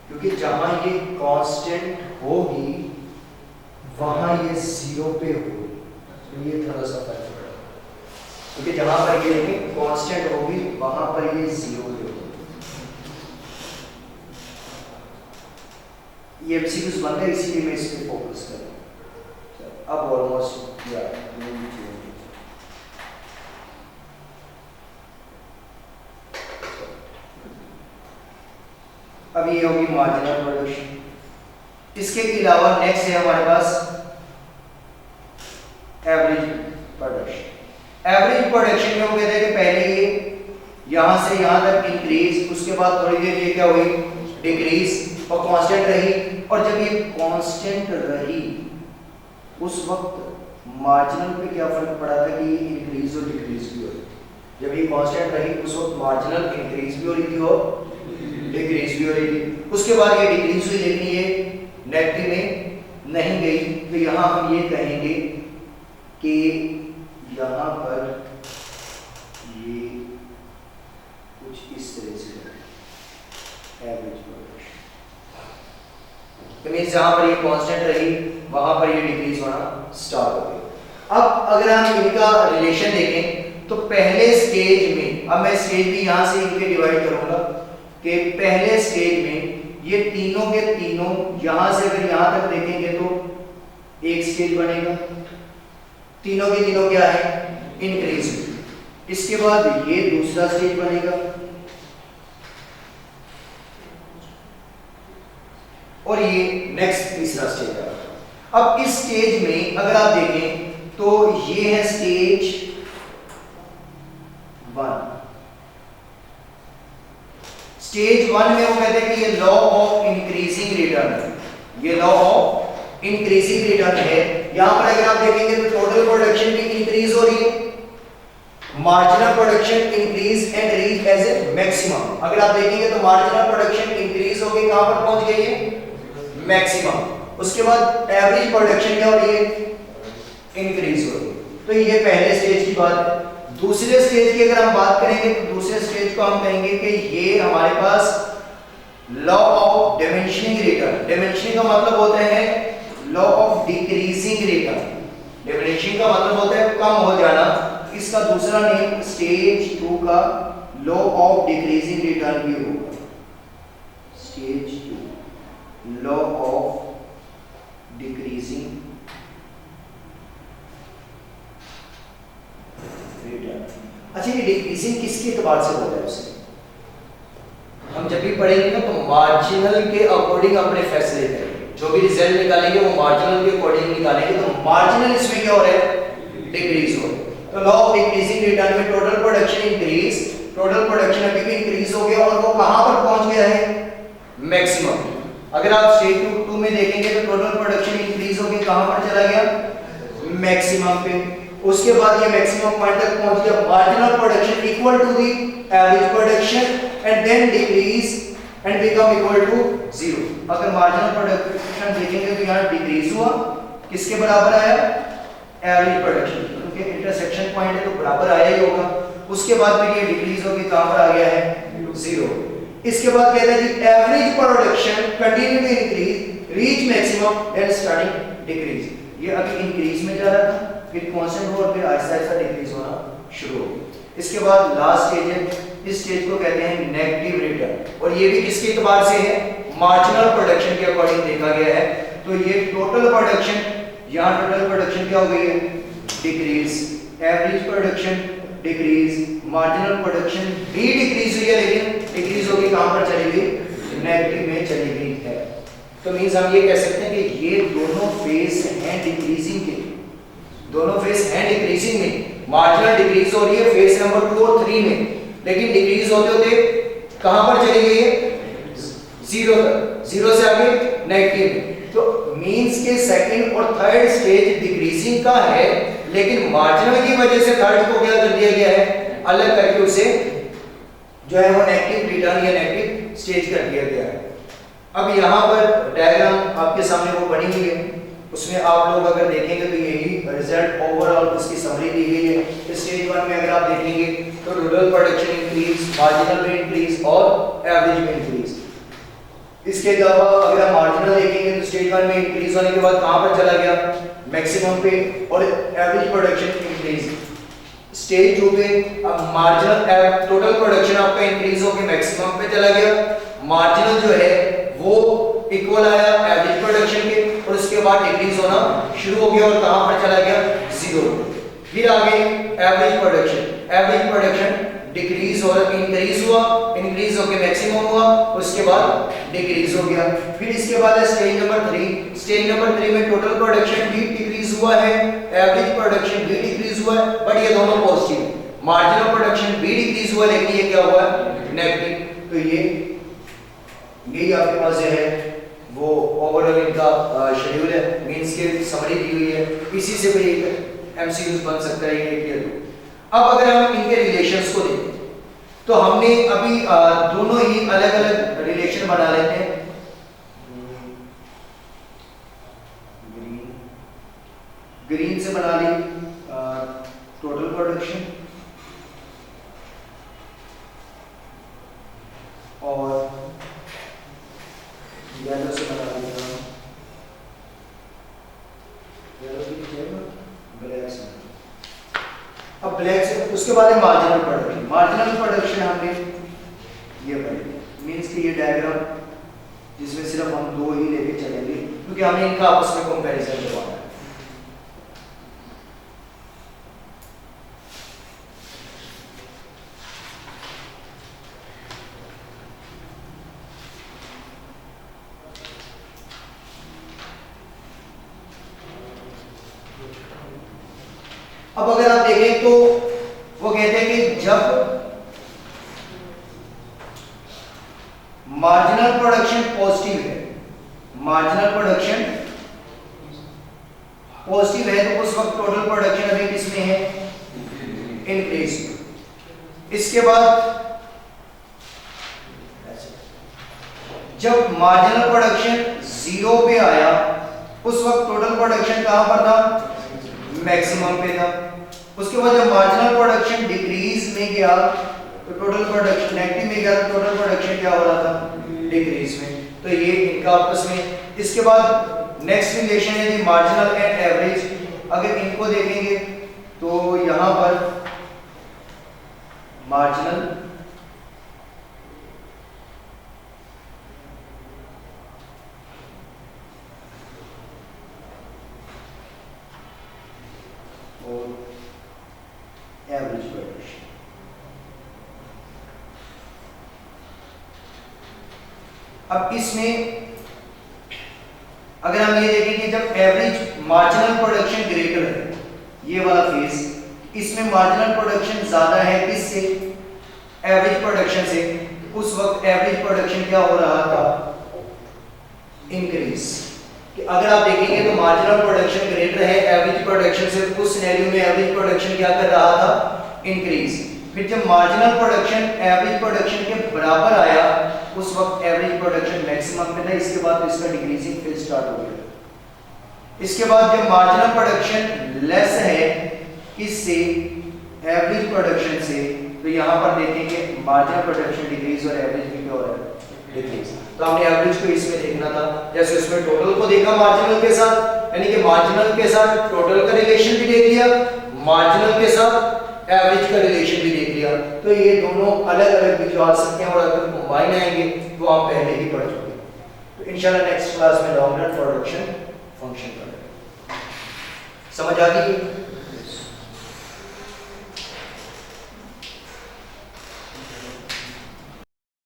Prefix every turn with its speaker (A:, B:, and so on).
A: क्योंकि जहां ये कांस्टेंट होगी वहां ये 0 पे होगी, तो ये थोड़ा सा फर्क पड़ेगा। क्योंकि जहां पर ये देखिए कांस्टेंट होगी वहां पर ये 0 पे होगी। ये एमसीक्यूज बनता है, इसीलिए मैं इस पे फोकस कर रहा हूं। अब ऑलमोस्ट या अब ये होगी मार्जिनल प्रोडक्शन। इसके अलावा नेक्स्ट है हमारे पास एवरेज प्रोडक्शन। एवरेज प्रोडक्शन में हम कहते हैं कि पहले ये यहां से यहां तक इंक्रीज, उसके बाद थोड़ी देर ये क्या हुई डिक्रीज और कांस्टेंट रही, और जब ये कांस्टेंट रही उस वक्त मार्जिनल पे क्या फर्क पड़ा था कि ये इंक्रीज और डिक्रीज भी हो रही थी। जब ये कांस्टेंट रही उस वक्त मार्जिनल इंक्रीज भी हो रही थी और डिक्रीज भी हो रही थी। उसके बाद ये डिक्रीज हुई लेकिन ये नेगेटिव में नहीं गई, तो यहां हम ये कहेंगे कि यहां पर ये कुछ इस तरह से एवरेज प्रोडक्शन, तो मींस जहां पर ये कांस्टेंट रही वहां पर ये डिक्रीज होना स्टार्ट हो गई। अब अगर हम इनका रिलेशन देखें तो पहले स्टेज में, अब मैं स्टेज भी यहां से इनके डिवाइड करूंगा कि पहले स्टेज में ये तीनों के तीनों यहां से अगर यहां तक देखेंगे तो एक स्टेज बनेगा, तीनों के तीनों क्या है इंक्रीज। इसके बाद ये दूसरा स्टेज बनेगा और ये नेक्स्ट तीसरा स्टेज है। अब इस स्टेज में अगर आप देखें तो ये है स्टेज 1। स्टेज 1 में वो कहते हैं कि ये लॉ ऑफ इंक्रीजिंग रिटर्न है, ये लॉ ऑफ इंक्रीजिंग रिटर्न है। यहां पर अगर आप देखेंगे तो टोटल प्रोडक्शन भी इंक्रीज हो रही है, marginal production increase and reach as a maximum. अगर आप देखेंगे तो मार्जिनल प्रोडक्शन इंक्रीज हो गई, कहां पर पहुंच गई है मैक्सिमम। उसके बाद एवरेज प्रोडक्शन क्या हो रही है इंक्रीज हो रही है। तो ये पहले स्टेज की बात है। दूसरे स्टेज की अगर हम बात करेंगे तो दूसरे स्टेज को हम कहेंगे कि ये हमारे पास law of diminishing return. Diminishing का मतलब होता है law of decreasing return, diminishing का मतलब होता है कम हो जाना। इसका दूसरा नेम स्टेज 2 का लॉ ऑफ डिक्रीजिंग रिटर्न भी होगा। Stage 2 law of decreasing return. अच्छा, ये डिक्रीजिंग किसके एतबार से होता है उसे हम जब भी पढ़ेंगे ना तो मार्जिनल के अकॉर्डिंग अपने फैसले करेंगे। जो भी रिजल्ट निकालेंगे वो मार्जिनल के अकॉर्डिंग निकालेंगे। तो मार्जिनल इसमें क्या हो रहा है डिक्रीज हो रहा है। तो लॉ ऑफ डिक्रीजिंग रिटर्न में total production increase, total production अभी भी इंक्रीज हो गया और वो कहां पर पहुंच गया है मैक्सिमम। अगर आप स्टेज 2 में देखेंगे तो टोटल प्रोडक्शन इंक्रीज हो गई, कहां पर चला गया मैक्सिमम पे। उसके बाद ये मैक्सिमम पॉइंट तक पहुंच गया, marginal production equal to the average production and then decrease and become equal to 0। अगर मार्जिनल प्रोडक्शन देखेंगे तो यहां डिक्रीज हुआ, किसके बराबर आया एवरेज प्रोडक्शन, क्योंकि इंटरसेक्शन पॉइंट है तो बराबर आया ही होगा। उसके बाद फिर ये डिक्रीज होगी, कहां पर आ गया है 0। इसके बाद कहता है कि average production continue to increase reach maximum then starting decrease. ये अभी इंक्रीज में जा रहा था, फिर कांस्टेंट हुआ और फिर आहिस्ता आहिस्ता डिक्रीज होना शुरू हो गया। इसके बाद लास्ट स्टेज है, इस स्टेज को कहते हैं नेगेटिव रिटर्न, और ये भी किसके एतबार से है मार्जिनल प्रोडक्शन के अकॉर्डिंग देखा गया है। तो ये टोटल प्रोडक्शन, यहां टोटल प्रोडक्शन क्या हो गई है decrease, average production decrease, marginal production भी डिक्रीज हुई है लेकिन डिक्रीज होगी कहां पर चली गई नेगेटिव में चली गई है। तो मींस हम ये कह सकते हैं कि ये दोनों फेज हैं डिक्रीजिंग के, दोनों फेज हैं डिक्रीजिंग में। मार्जिनल डिक्रीज हो रही है फेज नंबर 2 और 3 में, लेकिन डिक्रीज होते होते कहां पर चली गई है 0 तक, 0 से आगे नेगेटिव में। तो मींस के सेकंड और थर्ड स्टेज डिक्रीजिंग का है, लेकिन मार्जिनल की वजह से थर्ड को क्या कर दिया गया है अलग करके उसे जो है वो नेगेटिव रिटर्न या नेगेटिव स्टेज कर दिया गया है। अब यहाँ पर डायग्राम आपके सामने वो बनी हुई है, उसमें आप लोग अगर देखेंगे तो यही रिजल्ट ओवरऑल उसकी समरी दी गई है। स्टेज 1 में अगर आप देखेंगे तो टोटल प्रोडक्शन इंक्रीज, मार्जिनल में इंक्रीज और एवरेज में इंक्रीज। इसके अलावा अगर हम मार्जिनल देखेंगे तो स्टेज 1 में इंक्रीज होने के बाद कहां पर चला गया, मैक्सिमम पे, और एवरेज प्रोडक्शन इंक्रीज। स्टेज 2 पे अब मार्जिनल टोटल प्रोडक्शन आपका इंक्रीज होकर मैक्सिमम पे चला गया, मार्जिनल जो है वो इक्वल आया एवरेज प्रोडक्शन के, और उसके बाद डिक्रीज होना शुरू हो गया और कहां पर चला गया, 0। फिर आगे एवरेज प्रोडक्शन डिक्रीज और इंक्रीज हुआ, इंक्रीज होकर मैक्सिमम हुआ, उसके बाद डिक्रीज हो गया। फिर इसके बाद है स्टेज नंबर 3। स्टेज नंबर 3 में टोटल प्रोडक्शन भी डिक्रीज हुआ है, एवरेज प्रोडक्शन भी डिक्रीज हुआ है, बट ये दोनों पॉजिटिव है। मार्जिनल प्रोडक्शन भी डिक्रीज हुआ, लेकिन ये क्या हुआ है, नेगेटिव। तो यही आपके पास जो है वो ओवरऑल इनका शेड्यूल है, मींस के समरी दी हुई है, इसी से कोई एमसीक्यूज बन सकता है ये। अब अगर हम इनके रिलेशंस को देखें तो हमने अभी दोनों ही अलग अलग रिलेशन बना लेते हैं। ग्रीन से बना ली टोटल प्रोडक्शन, और येलो से बना लिया ब्लैक से। अब ब्लैक से उसके बाद है मार्जिनल प्रोडक्शन हमने ये पढ़ी, मींस कि ये डायग्राम जिसमें सिर्फ हम दो ही लेके चलेंगे क्योंकि हमें इनका आपस में कंपैरिजन करवाना है। अब अगर आप देखें तो वो कहते हैं कि जब मार्जिनल प्रोडक्शन पॉजिटिव है, तो उस वक्त टोटल प्रोडक्शन अभी किसमें है, इंक्रीज। इसके बाद जब मार्जिनल प्रोडक्शन 0 पे आया उस वक्त टोटल प्रोडक्शन कहां पर था, मैक्सिमम पे था। उसके बाद जब मार्जिनल प्रोडक्शन डिक्रीज में गया तो टोटल प्रोडक्शन नेगेटिव में गया, तो टोटल प्रोडक्शन क्या हो रहा था, डिक्रीज में। तो ये इनका आपस में। इसके बाद नेक्स्ट रिलेशन है जी मार्जिनल एंड एवरेज। अगर इनको देखेंगे तो यहां पर मार्जिनल और एवरेज प्रोडक्शन। अब इसमें अगर हम ये देखें कि जब एवरेज मार्जिनल प्रोडक्शन ग्रेटर है, ये वाला फेज, इसमें मार्जिनल प्रोडक्शन ज्यादा है किससे, एवरेज प्रोडक्शन से, उस वक्त एवरेज प्रोडक्शन क्या हो रहा था, इंक्रीज। कि अगर आप देखेंगे तो मार्जिनल प्रोडक्शन ग्रेटर है एवरेज प्रोडक्शन से, उस सिनेरियो में एवरेज प्रोडक्शन क्या कर रहा था, इंक्रीज। फिर जब मार्जिनल प्रोडक्शन एवरेज प्रोडक्शन के बराबर आया उस वक्त एवरेज प्रोडक्शन मैक्सिमम पे था, इसके बाद तो इसका डिक्रीजिंग फेज स्टार्ट हो गया। इसके बाद जब मार्जिनल प्रोडक्शन लेस है किससे, एवरेज प्रोडक्शन से, तो यहां पर देखेंगे मार्जिनल प्रोडक्शन डिक्रीज और एवरेज भी क्या हो रहा है, डिक्रीज। तो हमने एवरेज को इसमें देखना था, जैसे उसमें टोटल को देखा मार्जिनल के साथ, यानी कि मार्जिनल के साथ टोटल का रिलेशन भी देख लिया, मार्जिनल के साथ एवरेज का रिलेशन भी देख लिया। तो ये दोनों अलग अलग भी जो आ सकते हैं, और अगर कंबाइन आएंगे तो हम पहले ही पढ़ चुके हैं। तो इंशाल्लाह नेक्स्ट क्लास में लॉन्ग रन प्रोडक्शन फंक्शन करेंगे। समझ आ गई?